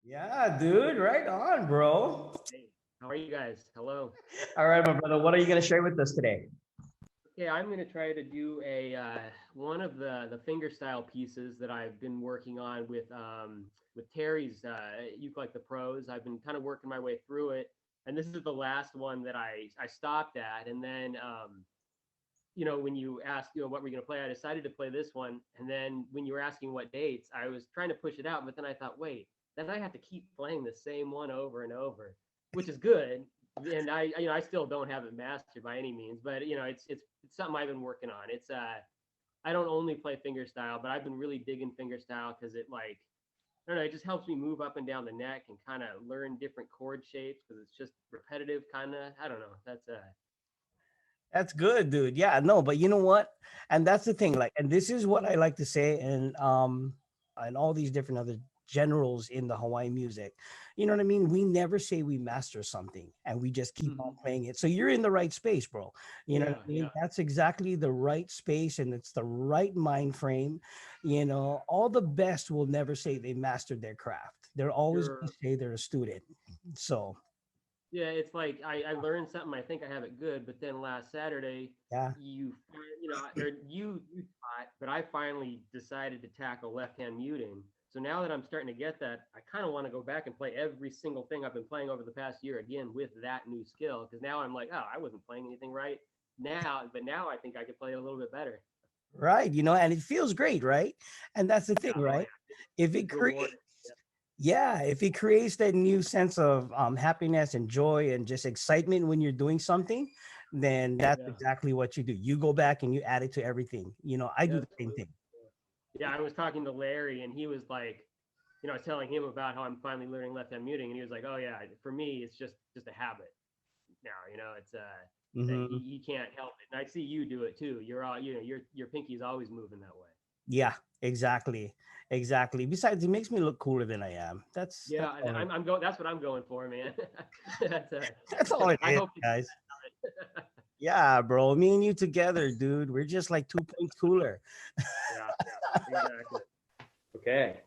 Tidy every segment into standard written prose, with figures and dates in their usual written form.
Yeah, dude, right on, bro. Hey, how are you guys? Hello. All right, my brother, what are you going to share with us today? Okay, I'm going to try to do a one of the finger style pieces that I've been working on with Terry's Ukulele the Pros. I've been kind of working my way through it, and this is the last one that I stopped at. And then when you asked what we're going to play, I decided to play this one. And then when you were asking what dates, I was trying to push it out, but then I thought, wait, then I have to keep playing the same one over and over, which is good. And I still don't have it mastered by any means, but it's something I've been working on. It's I don't only play fingerstyle, but I've been really digging fingerstyle because it like I don't know, it just helps me move up and down the neck and kind of learn different chord shapes because it's just repetitive kind of. I don't know. That's That's good, dude. Yeah, no, but you know what? And that's the thing, like, and this is what I like to say, and all these different other generals in the Hawaiian music. You know what I mean? We never say we master something and we just keep on playing it. So you're in the right space, bro. You know what yeah, I mean? yeah, That's exactly the right space and it's the right mind frame. All the best will never say they mastered their craft. They're always going to sure. say they're a student. So, Yeah, it's like I learned something. I think I have it good, but then last Saturday, yeah. you taught, but I finally decided to tackle left hand muting. So now that I'm starting to get that, I kind of want to go back and play every single thing I've been playing over the past year again with that new skill. Because now I'm like, oh, I wasn't playing anything right now, but now I think I could play it a little bit better. Right, and it feels great, right? And that's the thing, Yeah, oh right? yeah, If it it's rewarding. creates Yeah, if it creates that new sense of happiness and joy and just excitement when you're doing something, then that's Yeah, exactly what you do. You go back and you add it to everything. I yeah, do the same absolutely. thing. Yeah, I was talking to Larry, and he was like, I was telling him about how I'm finally learning left-hand muting, and he was like, "Oh yeah, for me, it's just a habit now. It's Hmm. he can't help it." And I see you do it too. You're all your pinky's always moving that way. Yeah, exactly. Exactly. Besides, it makes me look cooler than I am. That's Yeah, all it, I'm going. That's what I'm going for, man. that's that's all it I is, hope you get guys. that done. Yeah, bro. Me and you together, dude. We're just like 2 points cooler. Yeah, yeah, exactly. Okay.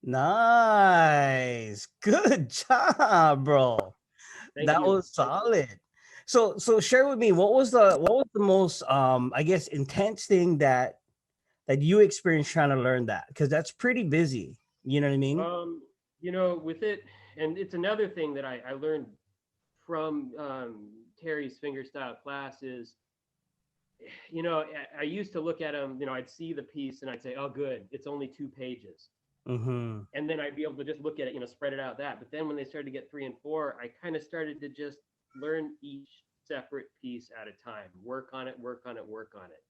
Nice. Good job, bro. Thank That you. was Thank you. solid. So share with me what was the most I guess intense thing that you experienced trying to learn that, because that's pretty busy. You know what I mean? Um, with it, and it's another thing that I learned from Terry's fingerstyle classes. I used to look at them. I'd see the piece and I'd say, "Oh, good, it's only 2 pages," Mm-hmm. and then I'd be able to just look at it, spread it out that. But then when they started to get 3 and 4, I kind of started to just learn each separate piece at a time, work on it, work on it, work on it,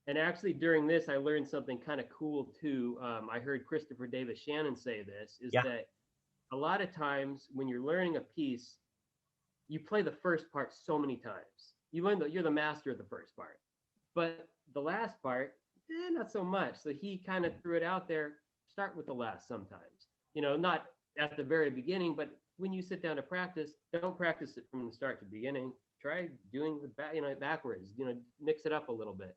and actually during this, I learned something kind of cool too. I heard Christopher Davis Shannon say this is Yeah. that a lot of times when you're learning a piece, you play the first part so many times. You're the master of the first part, but the last part, not so much. So he kind of threw it out there. Start with the last sometimes. Not at the very beginning, but when you sit down to practice, don't practice it from the start to the beginning. Try doing the back, backwards. Mix it up a little bit.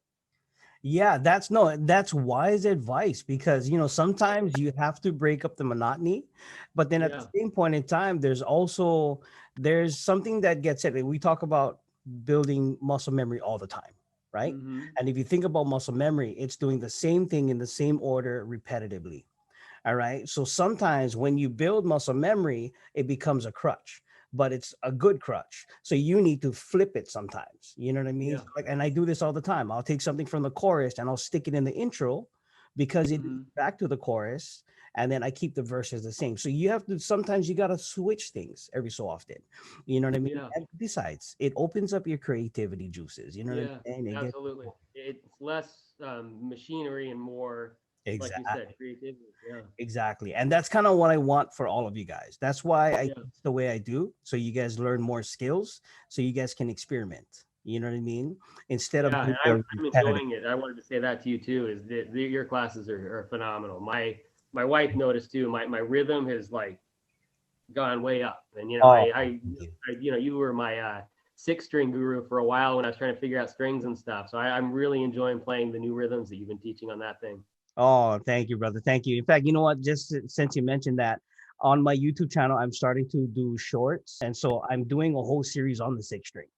Yeah, that's no, that's wise advice, because sometimes you have to break up the monotony, but then at the Yeah. same point in time, there's something that gets it. We talk about building muscle memory all the time, right? Mm-hmm. And if you think about muscle memory, it's doing the same thing in the same order repetitively. All right. So sometimes when you build muscle memory, it becomes a crutch, but it's a good crutch. So you need to flip it sometimes. You know what I mean? Yeah. So, like, and I do this all the time. I'll take something from the chorus and I'll stick it in the intro because it Hmm. back to the chorus, and then I keep the verses the same. So you have to sometimes you gotta switch things every so often. You know what I mean? Yeah. And besides, it opens up your creativity juices. You know what Yeah. I mean? And it gets Absolutely. It's less machinery and more, like you said, exactly. creativity. Yeah. Exactly. And that's kind of what I want for all of you guys. That's why I Yeah. teach the way I do. So you guys learn more skills so you guys can experiment. You know what I mean? Instead of Yeah, doing and the I'm repetitive. enjoying it. I wanted to say that to you too. Is that your classes are phenomenal. My wife noticed too. My rhythm has like gone way up, and Oh, thank you. you were my six string guru for a while when I was trying to figure out strings and stuff. So I'm really enjoying playing the new rhythms that you've been teaching on that thing. Oh, thank you, brother. Thank you. In fact, you know what? Just since you mentioned that, on my YouTube channel, I'm starting to do shorts. And so I'm doing a whole series on the six string.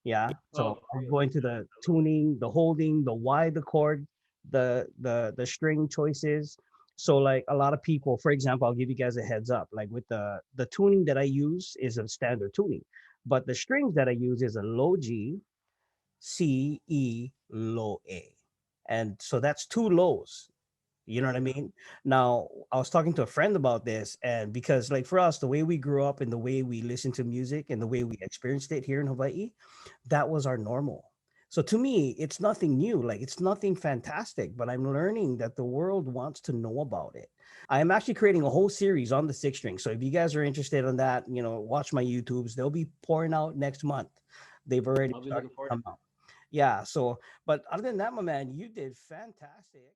Yeah. So Oh, I'm great! going to the tuning, the holding, the why the chord, the string choices. So like a lot of people, for example, I'll give you guys a heads up. Like with the tuning that I use is a standard tuning, but the strings that I use is a low G, C, E, low A. And so that's two lows. You know what I Yeah, mean? Now, I was talking to a friend about this, and because, like, for us, the way we grew up and the way we listen to music and the way we experienced it here in Hawaii, that was our normal. So to me, it's nothing new. Like, it's nothing fantastic, but I'm learning that the world wants to know about it. I am actually creating a whole series on the six string. So if you guys are interested in that, watch my YouTubes. They'll be pouring out next month. They've already I'll be started looking to forward to come out. Yeah. So, but other than that, my man, you did fantastic.